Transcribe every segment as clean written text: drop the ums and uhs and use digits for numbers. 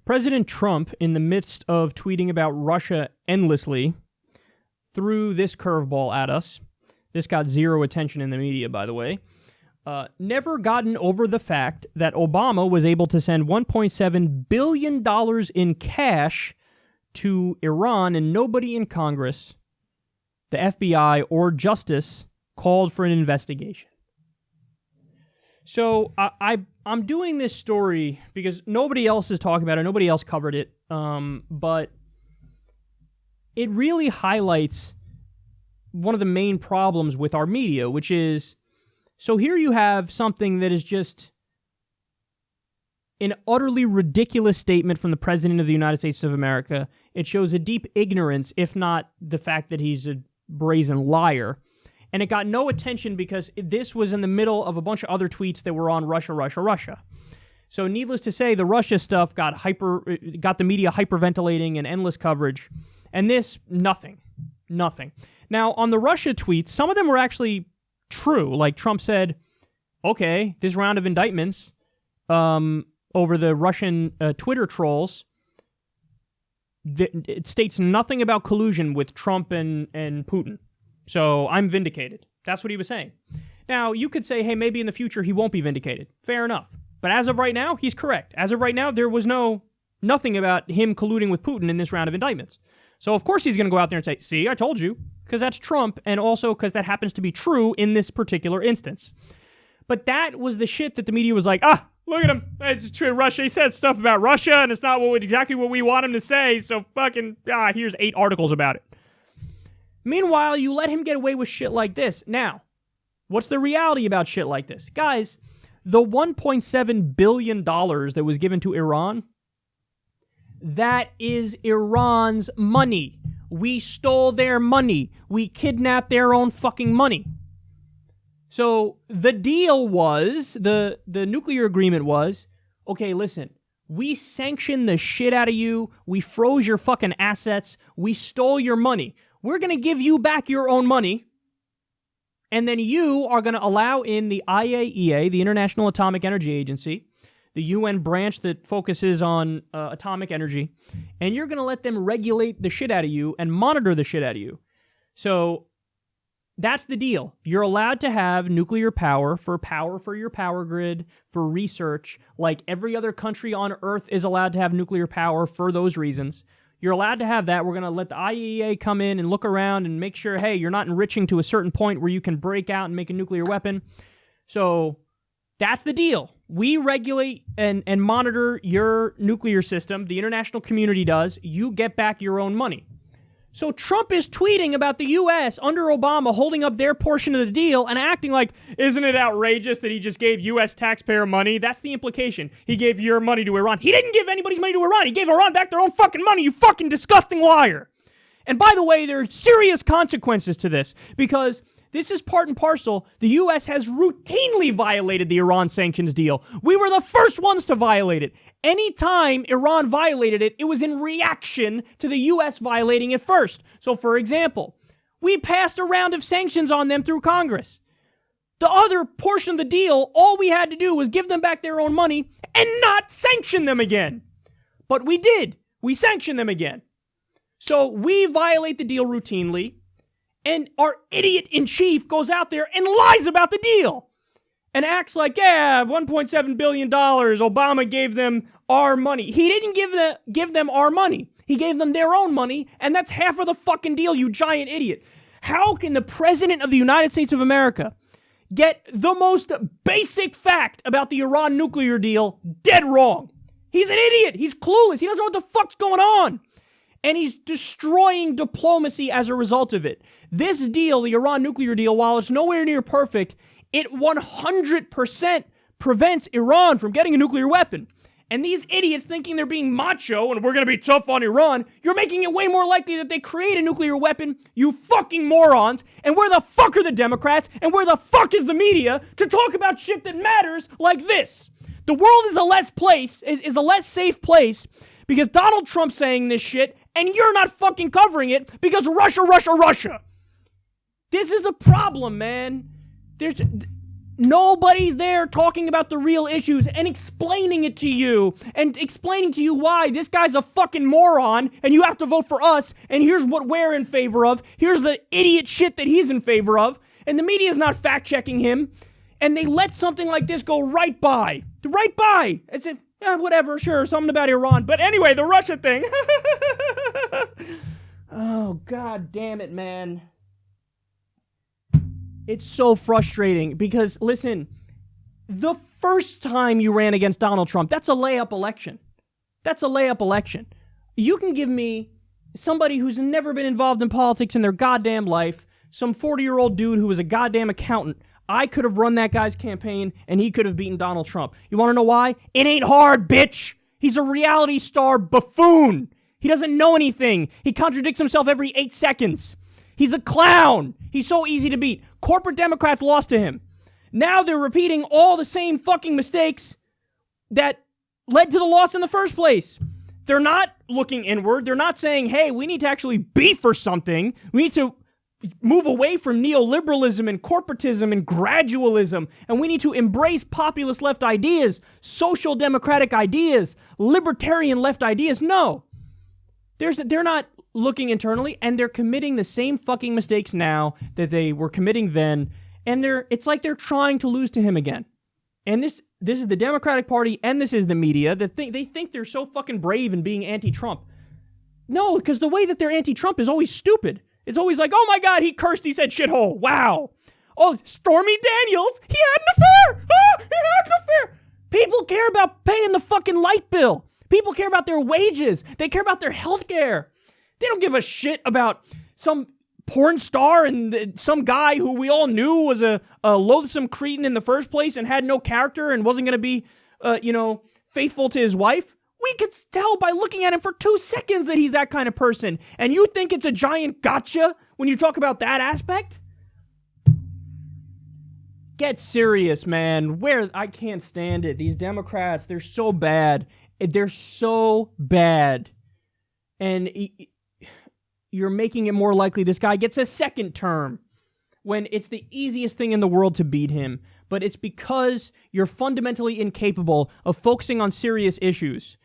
President Trump, in the midst of tweeting about Russia endlessly, threw this curveball at us. This got zero attention in the media, by the way. Never gotten over the fact that Obama was able to send $1.7 billion in cash to Iran, and nobody in Congress, the FBI, or Justice called for an investigation. So I'm doing this story because nobody else is talking about it, nobody else covered it, but it really highlights one of the main problems with our media, which is, so here you have something that is just an utterly ridiculous statement from the President of the United States of America. It shows a deep ignorance, if not the fact that he's a brazen liar. And it got no attention because this was in the middle of a bunch of other tweets that were on Russia, Russia, Russia. So needless to say, the Russia stuff got the media hyperventilating and endless coverage. And this, nothing. Now, on the Russia tweets, some of them were actually true. Like Trump said, okay, this round of indictments over the Russian Twitter trolls, it states nothing about collusion with Trump and Putin. So I'm vindicated. That's what he was saying. Now, you could say, hey, maybe in the future he won't be vindicated. Fair enough. But as of right now, he's correct. As of right now, there was nothing about him colluding with Putin in this round of indictments. So of course he's going to go out there and say, see, I told you, because that's Trump, and also because that happens to be true in this particular instance. But that was the shit that the media was like, look at him. It's true. Russia. He says stuff about Russia, and it's not exactly what we want him to say, so fucking, here's 8 articles about it. Meanwhile, you let him get away with shit like this. Now, what's the reality about shit like this? Guys, the $1.7 billion that was given to Iran, that is Iran's money. We stole their money. We kidnapped their own fucking money. So the deal was, the nuclear agreement was, okay, listen, we sanctioned the shit out of you. We froze your fucking assets. We stole your money. We're going to give you back your own money, and then you are going to allow in the IAEA, the International Atomic Energy Agency, the UN branch that focuses on atomic energy, and you're going to let them regulate the shit out of you and monitor the shit out of you. So that's the deal. You're allowed to have nuclear power for your power grid, for research, like every other country on Earth is allowed to have nuclear power for those reasons. You're allowed to have that. We're going to let the IAEA come in and look around and make sure, hey, you're not enriching to a certain point where you can break out and make a nuclear weapon. So that's the deal. We regulate and monitor your nuclear system. The international community does. You get back your own money. So Trump is tweeting about the U.S. under Obama holding up their portion of the deal and acting like, isn't it outrageous that he just gave U.S. taxpayer money? That's the implication. He gave your money to Iran. He didn't give anybody's money to Iran. He gave Iran back their own fucking money, you fucking disgusting liar. And by the way, there are serious consequences to this because this is part and parcel. The U.S. has routinely violated the Iran sanctions deal. We were the first ones to violate it. Anytime Iran violated it, it was in reaction to the U.S. violating it first. So, for example, we passed a round of sanctions on them through Congress. The other portion of the deal, all we had to do was give them back their own money and not sanction them again. But we did. We sanctioned them again. So we violate the deal routinely. And our idiot-in-chief goes out there and lies about the deal and acts like, yeah, $1.7 billion, Obama gave them our money. He didn't give them our money. He gave them their own money, and that's half of the fucking deal, you giant idiot. How can the President of the United States of America get the most basic fact about the Iran nuclear deal dead wrong? He's an idiot. He's clueless. He doesn't know what the fuck's going on. And he's destroying diplomacy as a result of it. This deal, the Iran nuclear deal, while it's nowhere near perfect, it 100% prevents Iran from getting a nuclear weapon. And these idiots thinking they're being macho and we're going to be tough on Iran, you're making it way more likely that they create a nuclear weapon, you fucking morons. And where the fuck are the Democrats? And where the fuck is the media to talk about shit that matters like this? The world is a less safe place because Donald Trump's saying this shit, and you're not fucking covering it because Russia. This is the problem, man. Nobody's there talking about the real issues and explaining it to you and explaining to you why this guy's a fucking moron and you have to vote for us and here's what we're in favor of. Here's the idiot shit that he's in favor of. And the media's not fact-checking him. And they let something like this go right by. Right by. As if, yeah, whatever, sure, something about Iran. But anyway, the Russia thing. Oh, God damn it, man. It's so frustrating because, listen, the first time you ran against Donald Trump, that's a layup election. That's a layup election. You can give me somebody who's never been involved in politics in their goddamn life, some 40-year-old dude who was a goddamn accountant. I could have run that guy's campaign and he could have beaten Donald Trump. You want to know why? It ain't hard, bitch. He's a reality star buffoon. He doesn't know anything. He contradicts himself every 8 seconds. He's a clown. He's so easy to beat. Corporate Democrats lost to him. Now they're repeating all the same fucking mistakes that led to the loss in the first place. They're not looking inward. They're not saying, hey, we need to actually be for something. We need to move away from neoliberalism and corporatism and gradualism, and we need to embrace populist left ideas, social democratic ideas, libertarian left ideas. No. They're not looking internally, and they're committing the same fucking mistakes now that they were committing then, and it's like they're trying to lose to him again. And this is the Democratic Party, and this is the media. They think they're so fucking brave in being anti-Trump. No, because the way that they're anti-Trump is always stupid. It's always like, oh my God, he cursed, he said shithole. Wow. Oh, Stormy Daniels, he had an affair. Oh, he had an affair. People care about paying the fucking light bill. People care about their wages. They care about their health care. They don't give a shit about some porn star and some guy who we all knew was a loathsome cretin in the first place and had no character and wasn't going to be, faithful to his wife. We could tell by looking at him for 2 seconds that he's that kind of person. And you think it's a giant gotcha when you talk about that aspect? Get serious, man. I can't stand it. These Democrats, they're so bad. They're so bad. And you're making it more likely this guy gets a second term when it's the easiest thing in the world to beat him. But it's because you're fundamentally incapable of focusing on serious issues.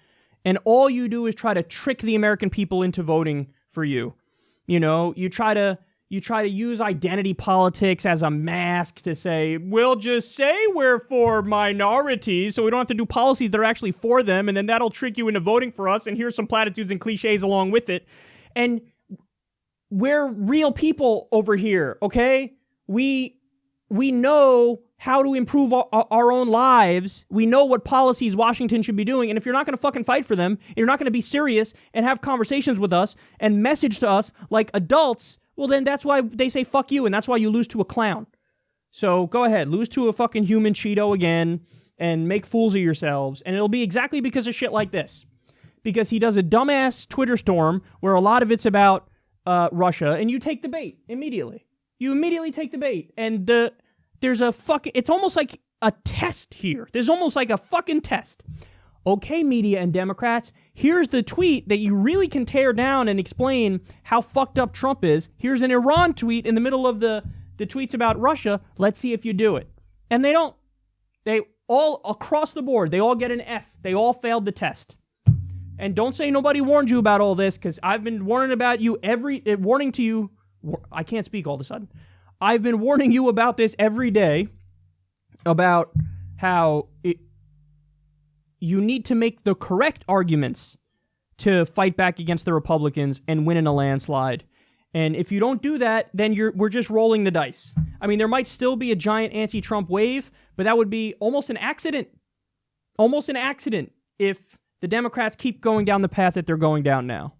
And all you do is try to trick the American people into voting for you. You know, you try to use identity politics as a mask to say, we'll just say we're for minorities, so we don't have to do policies that are actually for them, and then that'll trick you into voting for us, and here's some platitudes and cliches along with it. And we're real people over here, okay? We know how to improve our own lives. We know what policies Washington should be doing. And if you're not going to fucking fight for them, you're not going to be serious and have conversations with us and message to us like adults, well, then that's why they say fuck you, and that's why you lose to a clown. So go ahead, lose to a fucking human Cheeto again and make fools of yourselves. And it'll be exactly because of shit like this. Because he does a dumbass Twitter storm where a lot of it's about Russia, and you take the bait immediately. You immediately take the bait. And it's almost like a test here. There's almost like a fucking test. Okay, media and Democrats, here's the tweet that you really can tear down and explain how fucked up Trump is. Here's an Iran tweet in the middle of the tweets about Russia. Let's see if you do it. And they don't. They all, across the board, they all get an F. They all failed the test. And don't say nobody warned you about all this, because I've been warning about you I can't speak all of a sudden. I've been warning you about this every day, about how you need to make the correct arguments to fight back against the Republicans and win in a landslide. And if you don't do that, then we're just rolling the dice. I mean, there might still be a giant anti-Trump wave, but that would be almost an accident. Almost an accident if the Democrats keep going down the path that they're going down now.